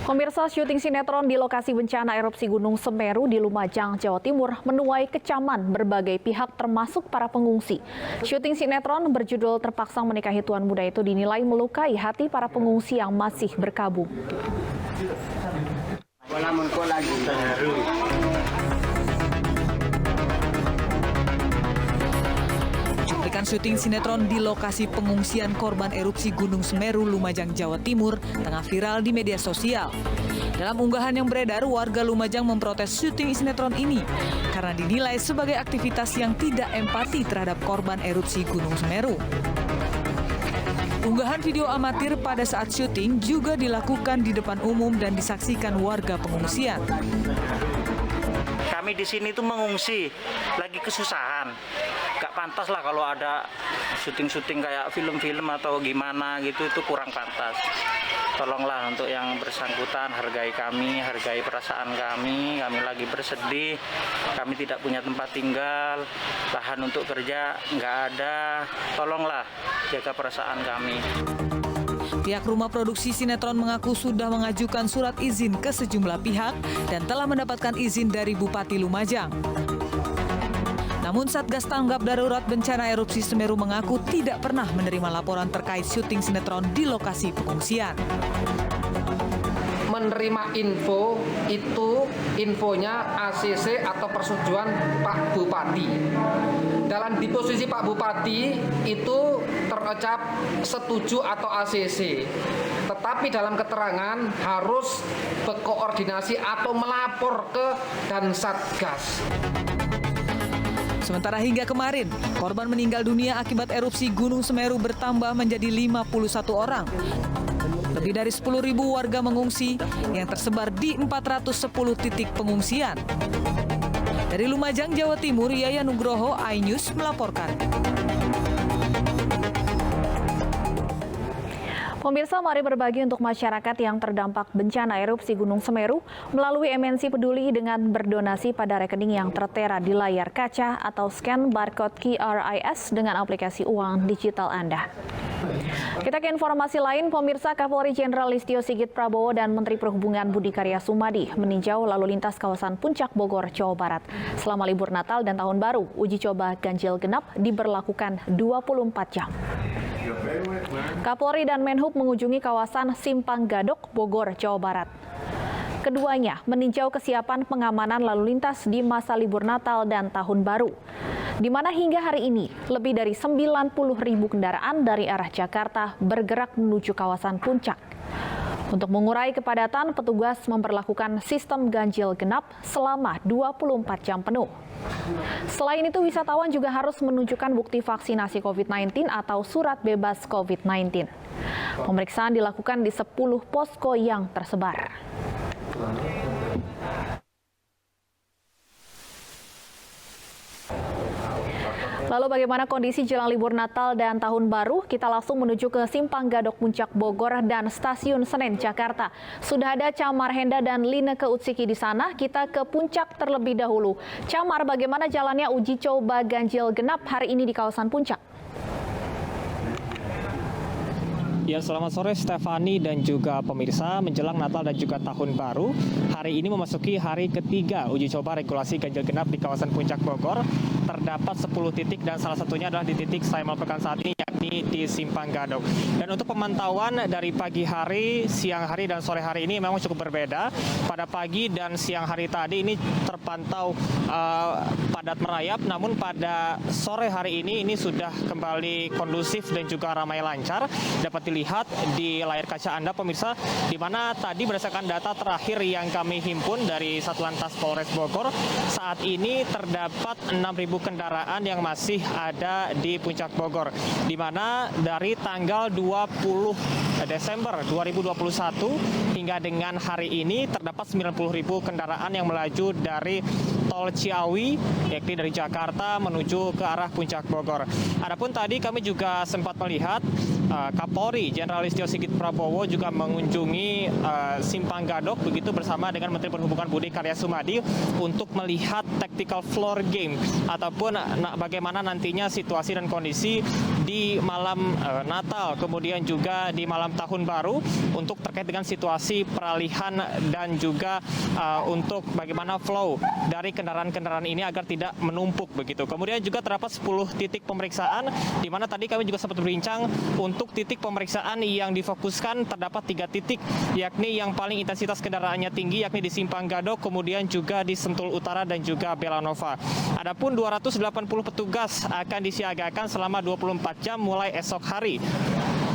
Pemirsa, syuting sinetron di lokasi bencana erupsi Gunung Semeru di Lumajang, Jawa Timur menuai kecaman berbagai pihak termasuk para pengungsi. Syuting sinetron berjudul Terpaksa Menikahi Tuan Muda itu dinilai melukai hati para pengungsi yang masih berkabung. Cuplikan syuting sinetron di lokasi pengungsian korban erupsi Gunung Semeru, Lumajang, Jawa Timur tengah viral di media sosial. Dalam unggahan yang beredar, warga Lumajang memprotes syuting sinetron ini karena dinilai sebagai aktivitas yang tidak empati terhadap korban erupsi Gunung Semeru. Unggahan video amatir pada saat syuting juga dilakukan di depan umum dan disaksikan warga pengungsian. Kami di sini tuh mengungsi, lagi kesusahan. Gak pantas lah kalau ada syuting-syuting kayak film-film atau gimana gitu, itu kurang pantas. Tolonglah untuk yang bersangkutan, hargai kami, hargai perasaan kami lagi bersedih, kami tidak punya tempat tinggal, lahan untuk kerja nggak ada, tolonglah jaga perasaan kami. Pihak rumah produksi sinetron mengaku sudah mengajukan surat izin ke sejumlah pihak dan telah mendapatkan izin dari Bupati Lumajang. Namun Satgas Tanggap Darurat Bencana Erupsi Semeru mengaku tidak pernah menerima laporan terkait syuting sinetron di lokasi pengungsian. Menerima info itu infonya ACC atau persetujuan Pak Bupati. Dalam di posisi Pak Bupati itu terucap setuju atau ACC. Tetapi dalam keterangan harus berkoordinasi atau melapor ke dan Satgas. Sementara hingga kemarin, korban meninggal dunia akibat erupsi Gunung Semeru bertambah menjadi 51 orang. Lebih dari 10.000 warga mengungsi yang tersebar di 410 titik pengungsian. Dari Lumajang, Jawa Timur, Yaya Nugroho, iNews melaporkan. Pemirsa, mari berbagi untuk masyarakat yang terdampak bencana erupsi Gunung Semeru melalui MNC Peduli dengan berdonasi pada rekening yang tertera di layar kaca atau scan barcode QRIS dengan aplikasi uang digital Anda. Kita ke informasi lain, pemirsa. Kapolri Jenderal Listio Sigit Prabowo dan Menteri Perhubungan Budi Karya Sumadi meninjau lalu lintas kawasan Puncak Bogor, Jawa Barat. Selama libur Natal dan Tahun Baru, uji coba ganjil genap diberlakukan 24 jam. Kapolri dan Menhub mengunjungi kawasan Simpang Gadok, Bogor, Jawa Barat. Keduanya meninjau kesiapan pengamanan lalu lintas di masa libur Natal dan Tahun Baru, di mana hingga hari ini lebih dari 90.000 kendaraan dari arah Jakarta bergerak menuju kawasan Puncak. Untuk mengurai kepadatan, petugas memperlakukan sistem ganjil genap selama 24 jam penuh. Selain itu, wisatawan juga harus menunjukkan bukti vaksinasi COVID-19 atau surat bebas COVID-19. Pemeriksaan dilakukan di 10 posko yang tersebar. Lalu bagaimana kondisi jelang libur Natal dan Tahun Baru? Kita langsung menuju ke Simpang Gadok Puncak Bogor dan Stasiun Senen Jakarta. Sudah ada Camar Henda dan Lineke Utsiki di sana. Kita ke Puncak terlebih dahulu. Camar, bagaimana jalannya uji coba ganjil genap hari ini di kawasan Puncak? Ya, selamat sore Stefani dan juga pemirsa. Menjelang Natal dan juga Tahun Baru, hari ini memasuki hari ketiga uji coba regulasi ganjil genap di kawasan Puncak Bogor. Terdapat 10 titik dan salah satunya adalah di titik saya melaporkan saat ini, yakni di Simpang Gadok. Dan untuk pemantauan dari pagi hari, siang hari, dan sore hari ini memang cukup berbeda. Pada pagi dan siang hari tadi ini terpantau padat merayap, namun pada sore hari ini sudah kembali kondusif dan juga ramai lancar. Dapat dilihat di layar kaca Anda pemirsa, di mana tadi berdasarkan data terakhir yang kami himpun dari Satlantas Polres Bogor, saat ini terdapat 6.000 kendaraan yang masih ada di Puncak Bogor, di mana dari tanggal 20 Desember 2021 hingga dengan hari ini terdapat 90.000 kendaraan yang melaju dari Tol Ciawi, yakni dari Jakarta menuju ke arah Puncak Bogor. Adapun tadi kami juga sempat melihat Kapolri Jenderal Listio Sigit Prabowo juga mengunjungi Simpang Gadok begitu bersama dengan Menteri Perhubungan Budi Karya Sumadi untuk melihat tactical floor game ataupun bagaimana nantinya situasi dan kondisi di malam Natal kemudian juga di malam Tahun Baru untuk terkait dengan situasi peralihan dan juga untuk bagaimana flow dari kendaraan-kendaraan ini agar tidak menumpuk begitu. Kemudian juga terdapat 10 titik pemeriksaan di mana tadi kami juga sempat berbincang untuk titik pemeriksaan yang difokuskan terdapat 3 titik yakni yang paling intensitas kendaraannya tinggi yakni di Simpang Gadok kemudian juga di Sentul Utara dan juga Belanova. Adapun 280 petugas akan disiagakan selama 24 jam mulai esok hari.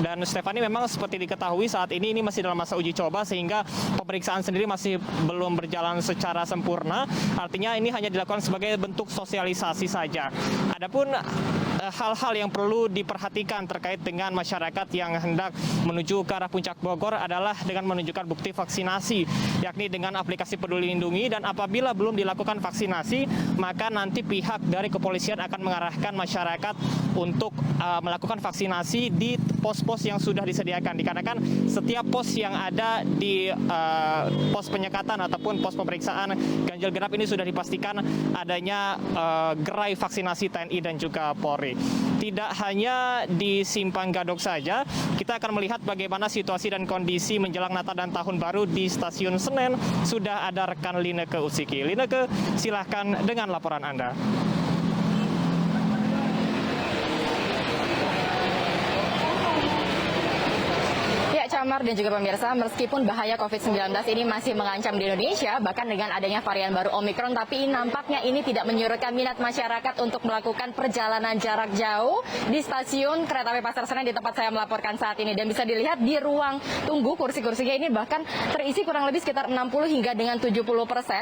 Dan Stefani memang seperti diketahui saat ini masih dalam masa uji coba sehingga pemeriksaan sendiri masih belum berjalan secara sempurna. Artinya ini hanya dilakukan sebagai bentuk sosialisasi saja. Adapun hal-hal yang perlu diperhatikan terkait dengan masyarakat yang hendak menuju ke arah Puncak Bogor adalah dengan menunjukkan bukti vaksinasi yakni dengan aplikasi Peduli Lindungi dan apabila belum dilakukan vaksinasi maka nanti pihak dari kepolisian akan mengarahkan masyarakat untuk melakukan vaksinasi di pos-pos yang sudah disediakan dikarenakan setiap pos yang ada di pos penyekatan ataupun pos pemeriksaan ganjil genap ini sudah dipastikan adanya gerai vaksinasi TNI dan juga Polri. Tidak hanya di Simpang Gadok saja, kita akan melihat bagaimana situasi dan kondisi menjelang Natal dan Tahun Baru di Stasiun Senen. Sudah ada rekan Lineke Utsiki. Lineke, silahkan dengan laporan Anda. Camar dan juga pemirsa, meskipun bahaya COVID-19 ini masih mengancam di Indonesia, bahkan dengan adanya varian baru Omikron, tapi nampaknya ini tidak menyurutkan minat masyarakat untuk melakukan perjalanan jarak jauh di stasiun Kereta Api Pasar Senen di tempat saya melaporkan saat ini. Dan bisa dilihat di ruang tunggu kursi-kursinya ini bahkan terisi kurang lebih sekitar 60 hingga dengan 70%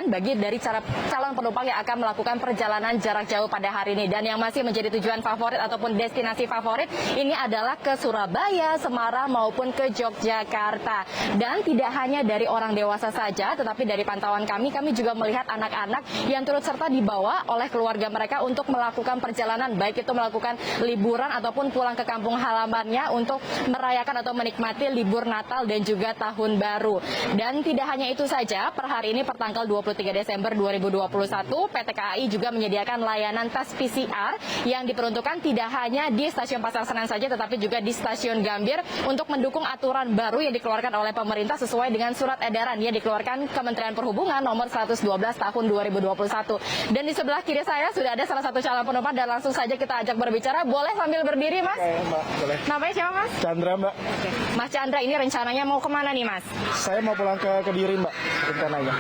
bagi dari calon penumpang yang akan melakukan perjalanan jarak jauh pada hari ini. Dan yang masih menjadi tujuan favorit ataupun destinasi favorit ini adalah ke Surabaya, Semarang maupun ke Yogyakarta. Dan tidak hanya dari orang dewasa saja, tetapi dari pantauan kami juga melihat anak-anak yang turut serta dibawa oleh keluarga mereka untuk melakukan perjalanan, baik itu melakukan liburan ataupun pulang ke kampung halamannya untuk merayakan atau menikmati libur Natal dan juga Tahun Baru. Dan tidak hanya itu saja, per hari ini pertanggal 23 Desember 2021, PT KAI juga menyediakan layanan tes PCR yang diperuntukkan tidak hanya di Stasiun Pasar Senen saja, tetapi juga di Stasiun Gambir untuk mendukung aturan baru yang dikeluarkan oleh pemerintah sesuai dengan surat edaran yang dikeluarkan Kementerian Perhubungan nomor 112 tahun 2021. Dan di sebelah kiri saya sudah ada salah satu calon penumpang dan langsung saja kita ajak berbicara. Boleh sambil berdiri, Mas? Oke, Mbak, boleh. Namanya siapa, Mas? Chandra, Mbak. Oke. Mas Chandra, ini rencananya mau kemana nih, Mas? Saya mau pulang ke Kediri, Mbak, rencananya.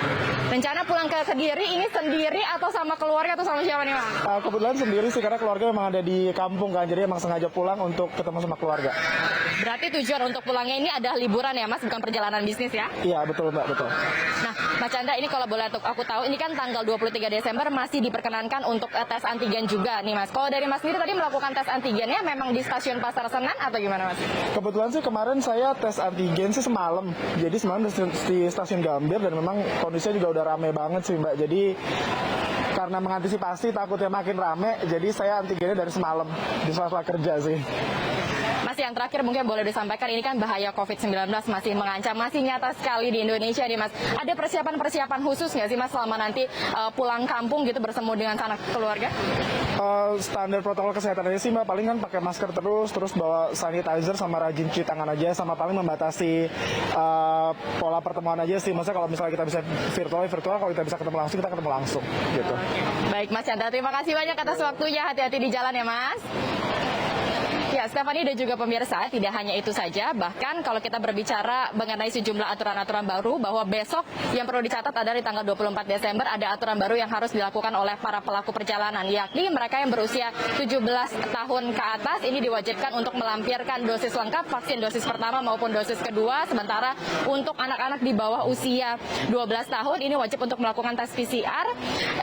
Rencana pulang ke Kediri ini sendiri atau sama keluarga atau sama siapa nih, Mas? Kebetulan sendiri sih, karena keluarga memang ada di kampung kan, jadi emang sengaja pulang untuk ketemu sama keluarga. Berarti tujuan untuk pulangnya ini adalah liburan ya, Mas, bukan perjalanan bisnis ya? Iya, betul, Mbak, betul. Nah, Mas Chandra, ini kalau boleh aku tahu, ini kan tanggal 23 Desember masih diperkenankan untuk tes antigen juga nih, Mas. Kalau dari Mas sendiri tadi melakukan tes antigennya memang di Stasiun Pasar Senen atau gimana, Mas? Kebetulan sih kemarin saya tes antigen sih semalam. Jadi semalam di Stasiun Gambir dan memang kondisinya juga udah rame banget sih, Mbak. Jadi karena mengantisipasi takutnya makin rame, jadi saya antigennya dari semalam di sela-sela kerja sih. Mas, yang terakhir mungkin boleh disampaikan, ini kan bahaya COVID-19 masih mengancam, masih nyata sekali di Indonesia nih, Mas. Ada persiapan-persiapan khusus nggak sih, Mas, selama nanti pulang kampung gitu bersemu dengan sanak keluarga? Standar protokol kesehatannya sih, Mbak, paling kan pakai masker terus bawa sanitizer sama rajin cuci tangan aja, sama paling membatasi pola pertemuan aja sih. Maksudnya kalau misalnya kita bisa virtual, kalau kita bisa ketemu langsung, kita ketemu langsung gitu. Baik, Mas Chandra, terima kasih banyak atas waktunya. Hati-hati di jalan ya, Mas. Ya, Stefani dan juga pemirsa, tidak hanya itu saja, bahkan kalau kita berbicara mengenai sejumlah aturan-aturan baru, bahwa besok yang perlu dicatat adalah di tanggal 24 Desember ada aturan baru yang harus dilakukan oleh para pelaku perjalanan, yakni mereka yang berusia 17 tahun ke atas ini diwajibkan untuk melampirkan dosis lengkap, vaksin dosis pertama maupun dosis kedua, sementara untuk anak-anak di bawah usia 12 tahun ini wajib untuk melakukan tes PCR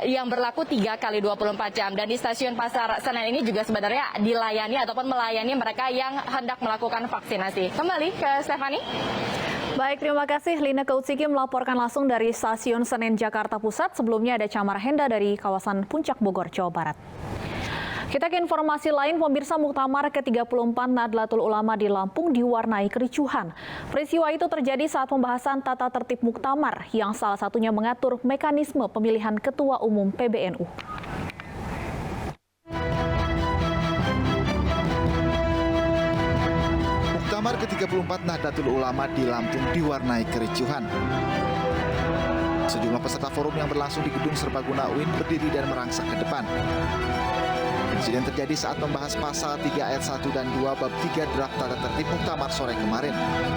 yang berlaku 3 kali 24 jam. Dan di Stasiun Pasar Senen ini juga sebenarnya dilayani ataupun melayani mereka yang hendak melakukan vaksinasi. Kembali ke Stefani. Baik, terima kasih Lineke Utsiki melaporkan langsung dari Stasiun Senen Jakarta Pusat. Sebelumnya ada Camar Henda dari kawasan Puncak Bogor, Jawa Barat. Kita ke informasi lain, pemirsa, Muktamar ke-34 Nahdlatul Ulama di Lampung diwarnai kericuhan. Peristiwa itu terjadi saat pembahasan tata tertib Muktamar yang salah satunya mengatur mekanisme pemilihan Ketua Umum PBNU. Muktamar ke-34 Nahdlatul Ulama di Lampung diwarnai kericuhan. Sejumlah peserta forum yang berlangsung di Gedung Serbaguna UIN berdiri dan merangsak ke depan. Insiden terjadi saat membahas pasal 3 ayat 1 dan 2 bab 3 draft tata tertib Muktamar sore kemarin.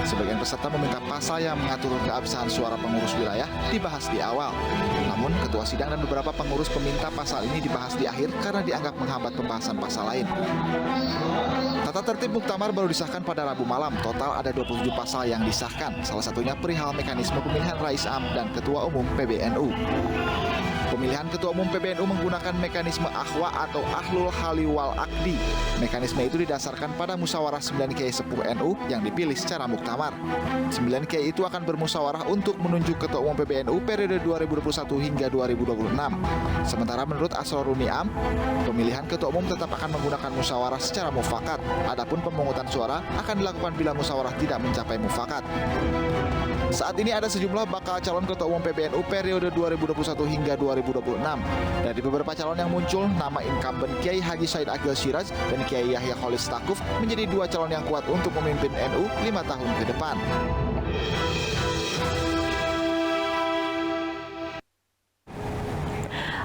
Sebagian peserta meminta pasal yang mengatur keabsahan suara pengurus wilayah dibahas di awal. Namun, ketua sidang dan beberapa pengurus meminta pasal ini dibahas di akhir karena dianggap menghambat pembahasan pasal lain. Tata tertib Muktamar baru disahkan pada Rabu malam. Total ada 27 pasal yang disahkan. Salah satunya perihal mekanisme pemilihan Rais Am dan Ketua Umum PBNU. Pemilihan Ketua Umum PBNU menggunakan mekanisme akhwa atau ahlul hali wal akdi. Mekanisme itu didasarkan pada musyawarah 9 kiai sepuh NU yang dipilih secara muktamar. 9 kiai itu akan bermusyawarah untuk menunjuk Ketua Umum PBNU periode 2021 hingga 2026. Sementara menurut Asroruni Am, pemilihan Ketua Umum tetap akan menggunakan musyawarah secara mufakat. Adapun pemungutan suara akan dilakukan bila musyawarah tidak mencapai mufakat. Saat ini ada sejumlah bakal calon Ketua Umum PBNU periode 2021 hingga 2026. Dari beberapa calon yang muncul, nama incumbent Kiai Haji Said Akil Siraj dan Kiai Yahya Khalil Stakuf menjadi dua calon yang kuat untuk memimpin NU 5 tahun ke depan.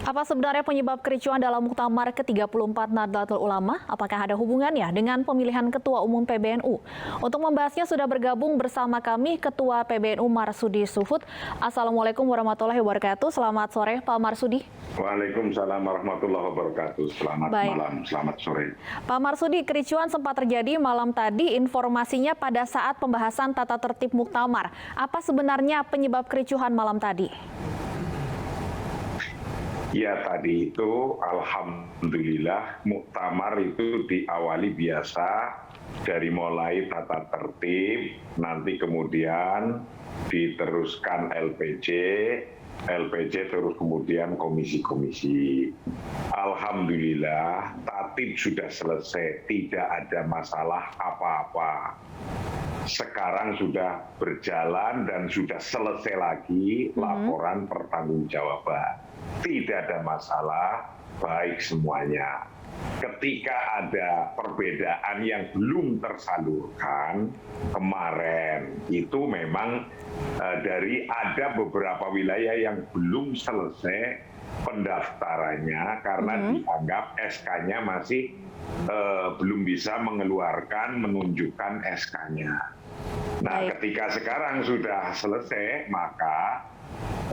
Apa sebenarnya penyebab kericuhan dalam Muktamar ke-34 Nahdlatul Ulama? Apakah ada hubungannya dengan pemilihan Ketua Umum PBNU? Untuk membahasnya sudah bergabung bersama kami Ketua PBNU Marsudi Sufud. Assalamualaikum warahmatullahi wabarakatuh. Selamat sore Pak Marsudi. Waalaikumsalam warahmatullahi wabarakatuh. Selamat malam, selamat sore. Pak Marsudi, kericuhan sempat terjadi malam tadi. Informasinya pada saat pembahasan tata tertib Muktamar. Apa sebenarnya penyebab kericuhan malam tadi? Ya, tadi itu alhamdulillah Muktamar itu diawali biasa dari mulai tata tertib, nanti kemudian diteruskan LPJ terus kemudian komisi-komisi. Alhamdulillah tatib sudah selesai, tidak ada masalah apa-apa. Sekarang sudah berjalan dan sudah selesai lagi laporan pertanggungjawaban. Tidak ada masalah, baik semuanya. Ketika ada perbedaan yang belum tersalurkan kemarin, itu memang dari ada beberapa wilayah yang belum selesai pendaftarannya karena dianggap SK-nya masih belum bisa menunjukkan SK-nya. Nah, ketika sekarang sudah selesai, maka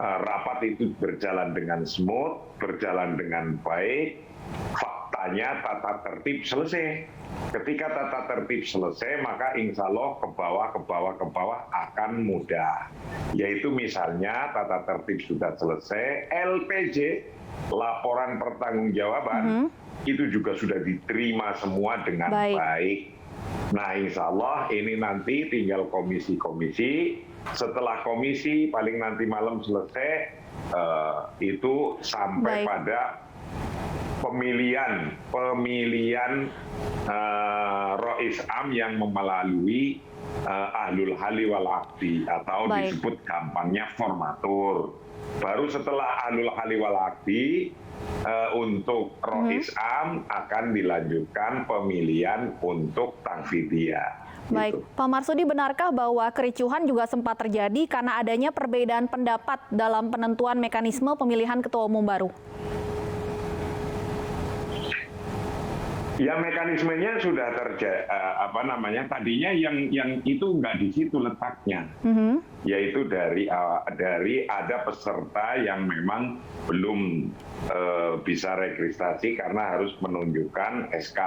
rapat itu berjalan dengan smooth, berjalan dengan baik. Faktanya tata tertib selesai. Ketika tata tertib selesai, maka insya Allah ke bawah akan mudah. Yaitu misalnya tata tertib sudah selesai, LPJ, laporan pertanggungjawaban, itu juga sudah diterima semua dengan baik. Nah, insya Allah ini nanti tinggal komisi-komisi. Setelah komisi paling nanti malam selesai, itu sampai pada pemilihan Rais Am yang melalui ahlul hali wal akdi atau disebut gampangnya formatur. Baru setelah ahlul hali wal akdi untuk Rais Am akan dilanjutkan pemilihan untuk Tanfidiyah. Baik, gitu. Pak Marsudi, benarkah bahwa kericuhan juga sempat terjadi karena adanya perbedaan pendapat dalam penentuan mekanisme pemilihan Ketua Umum baru? Ya, mekanismenya sudah tadinya yang itu nggak di situ letaknya, yaitu dari ada peserta yang memang belum bisa registrasi karena harus menunjukkan SK.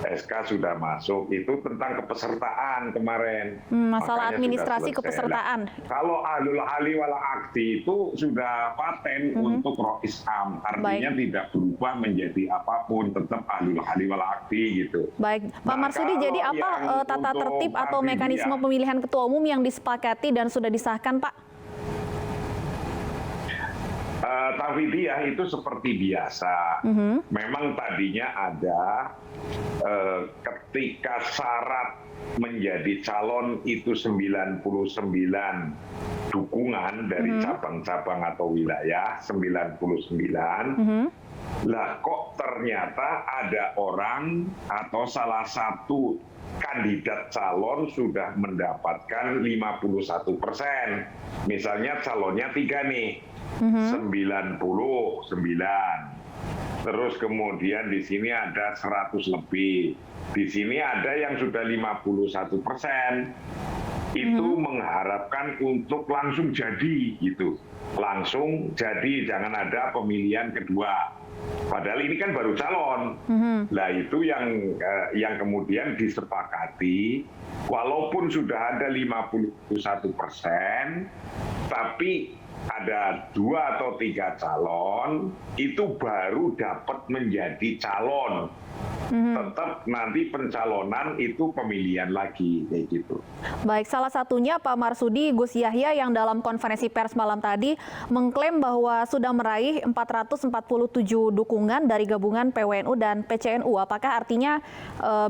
SK sudah masuk, itu tentang kepesertaan kemarin. Masalah Makanya administrasi sudah selesai. kepesertaan. Kalau ahlul hali wal akdi itu sudah paten untuk Rais Am, artinya tidak berubah menjadi apapun, tetap ahlul hali wal akdi gitu. Baik, Pak Marsudi, jadi apa tata tertib atau mekanisme ya, pemilihan Ketua Umum yang disepakati dan sudah disahkan, Pak? Tauhidiyah itu seperti biasa. Memang tadinya ada ketika syarat menjadi calon itu 99 dukungan dari cabang-cabang atau wilayah, 99. Lah kok ternyata ada orang atau salah satu kandidat calon sudah mendapatkan 51%. Misalnya calonnya 3 nih, 99. Terus kemudian di sini ada 100 lebih. Di sini ada yang sudah 51%. Itu mengharapkan untuk langsung jadi gitu. Langsung jadi, jangan ada pemilihan kedua. Padahal ini kan baru calon. Nah itu yang kemudian disepakati, walaupun sudah ada 51%, tapi ada 2 atau 3 calon, itu baru dapat menjadi calon. Tetap nanti pencalonan itu pemilihan lagi, kayak gitu. Baik, salah satunya Pak Marsudi Gus Yahya yang dalam konferensi pers malam tadi mengklaim bahwa sudah meraih 447 dukungan dari gabungan PWNU dan PCNU. Apakah artinya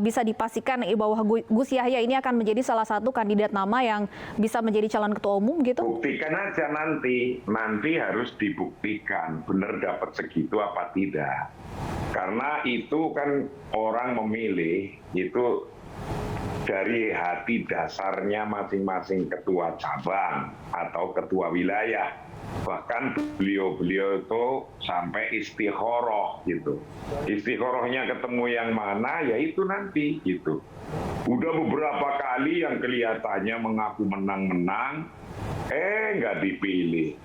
bisa dipastikan bahwa Gus Yahya ini akan menjadi salah satu kandidat nama yang bisa menjadi calon ketua umum gitu? Buktikan aja nanti harus dibuktikan benar dapat segitu apa tidak. Karena itu kan orang memilih itu dari hati dasarnya masing-masing ketua cabang atau ketua wilayah. Bahkan beliau-beliau itu sampai istikharah gitu. Istikharahnya ketemu yang mana ya itu nanti gitu. Udah beberapa kali yang kelihatannya mengaku menang-menang, nggak dipilih.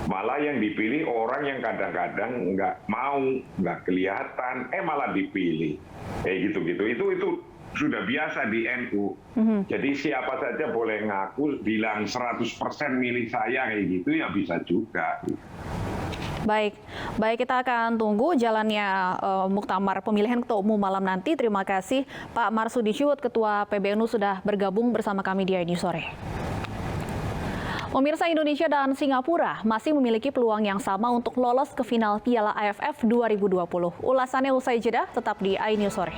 Malah yang dipilih orang yang kadang-kadang nggak mau, nggak kelihatan, malah dipilih. Gitu-gitu. Itu sudah biasa di NU. Jadi siapa saja boleh ngaku, bilang 100% milih saya kayak gitu, ya bisa juga. Baik, kita akan tunggu jalannya muktamar pemilihan ketua umum malam nanti. Terima kasih Pak Marsudi Syuhud, Ketua PBNU sudah bergabung bersama kami di iNews Sore. Pemirsa, Indonesia dan Singapura masih memiliki peluang yang sama untuk lolos ke final Piala AFF 2020. Ulasannya usai jeda, tetap di iNews Sore.